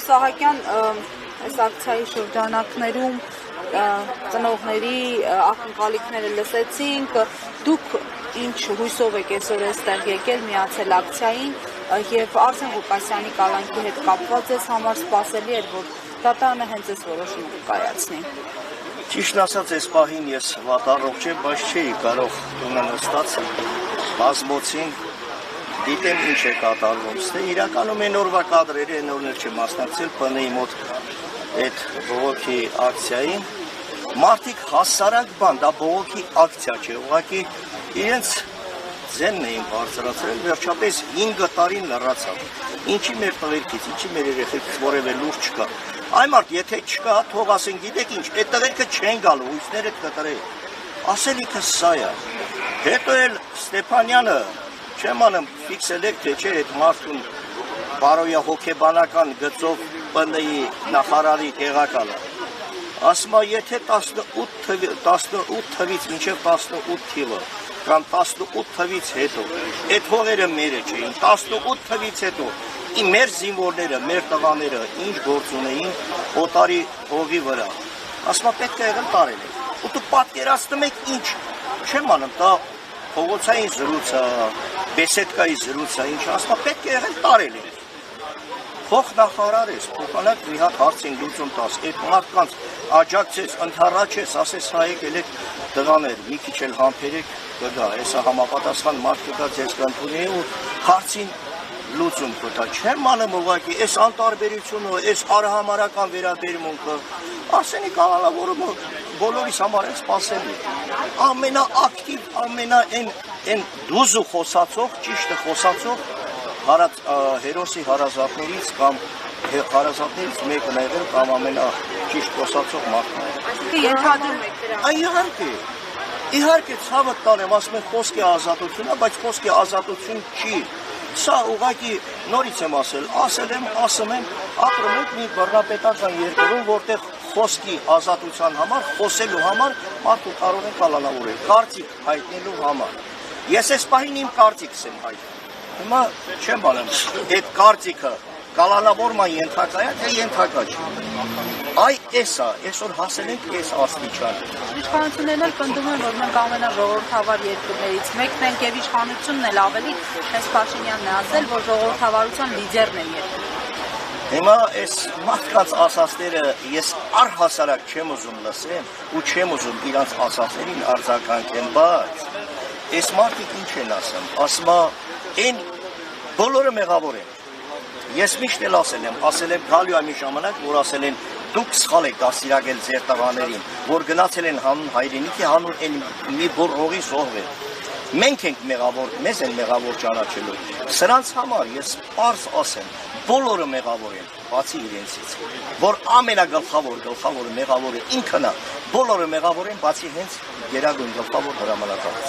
Սահակյան, այս ակցիայի շրջանակներում ծնողների ակնկալիքները լսեցինք, դուք ինչ հույսով եք այսօր այստեղ եկել միացել ակցիային եւ Արսեն Ղուկասյանի կալանքի հետ կապված ես համար սպասելի էր, որ դատարանը հենց այս որոշումը կայացնի։ Ճիշտ ասած, այս պահին ես վատառողջ եմ, բայց չէի կարող տունը նստած բազմոցին դիտեմ ինչ է կատարվում։ Իրականում այն օրվա կադրերը այն օրներ չեմ մասնակցել ՊՆ-ի մոտ այդ բողոքի ակցիային։ Մարդիկ հասարակ բան, դա բողոքի ակցիա չէ, ուղղակի իրենց ձենն էին բարձրացրել, վերջապես 5 տարին լռացավ։ Ինչի մեր տղերքից, ինչի մեր երեխեքից որևէ լուր չկա։ Այ մարդ, եթե չկա, թող ասեն, գիտեք ինչ, այդ տղերքը չեն գալու, ույսները կտրել։ Ասելիքը սա է։ Հետո էլ Ստեփանյանը, չեմ անում, ֆիքսել եք, թե չէ, այդ մարդուն բարոյա հոգեբանական գծով ՊՆ-ի նախարարի տեղակալը։ Ասում է, եթե 18 թվից մինչև 18 թիվը կամ 18 թվից հետո այդ հողերը մերը չէին, 18 թվից հետո մեր զինվորները, մեր տղաները ինչ գործ ունեին օտարի հողի վրա, ասում է պետք է եղել տարել է, ու դու պատկերացնում եք ինչ, չեմ անում, դա փողոցային զրույց է, բեսեդկայի զրույց է, ինչ, ասում է պետք է եղել տարել է, փող նախարար ես, փոխանակ մի հատ հարց են լուծում տաս, այդ մարդկանց աջակցես, ընդառաջես, ասես հայեք ելեք դղաներ, մի քիչ էլ համբերեք կգա, հեսա համապատասխան մարդ կգա ձեզ կընդունի ու հարցին լուծում կտա, չեմ անում ուղղակի, այս անտարբերությունը, այս արհամարական վերաբերմունքը, Արսենի կալանավորումը բոլորիս համար է սպասելի, ամենաակտիվ, ամենաայն դուզու խոսացող, ճիշտը խոսացող հերոսի հարազատներից կամ հարազատներից մեկն է եղել կամ ամենաճիշտ խոսացող մարդն է։ Այսինքն ենթադրում եք դրան։ Իհարկե, ցավը տանեմ, ասում են խոսքի ազատություն է, բայց խոսքի ազատություն չի։ Սա ուղղակի նորից եմ ասել եմ, ասում եմ, ապրում ենք մի բռնապետական երկրում, որտեղ խոսքի ազատության համար, խոսելու համար մարդու կարող են կալանավորել, կարծիք հայտնելու համար։ Ես այս պահին իմ կարծիքս եմ հայտնում։ Հիմա չեմ անում, այդ կարծիքը կալանավորման ենթակա է, թե ենթակա չի։ Այ էսա, այսօր հասել ենք այս աստիճան։ Իշխանություններն էլ պնդում են, որ մենք ամենաժողովրդավար երկրներից մեկն ենք եւ իշխանությունն էլ ավելի, հենց Փաշինյանն է ասել, որ ժողովրդավարության լիդերն է երկրում։ Հիմա այս մարդկանց ասածները ես առհասարակ չեմ ուզում լսեմ ու չեմ ուզում իրանց ասածներին արձագանքեմ, բայց այս մարդիկ ինչ են ասում այն բոլորը մեղավոր են։ Ես միշտ էլ ասել եմ գալու մի ժամանակ, որ ասել են դուք սխալ եք դաստիարակել ձեր տղաներին, որ գնացել են հանուն հայրենիքի, հանուն այն մի բոր հողի զոհվել։ Մենք ենք մեղավոր, մեզ են մեղավոր ճանաչելու։ Սրանց համար ես պարզ ասեմ, բոլորը մեղավոր են, բացի իրենցից, որ ամենագլխավոր մեղավորը ինքն է, բոլորը մեղավոր են, բացի հենց գերագույն գլխավոր հրամանատարից։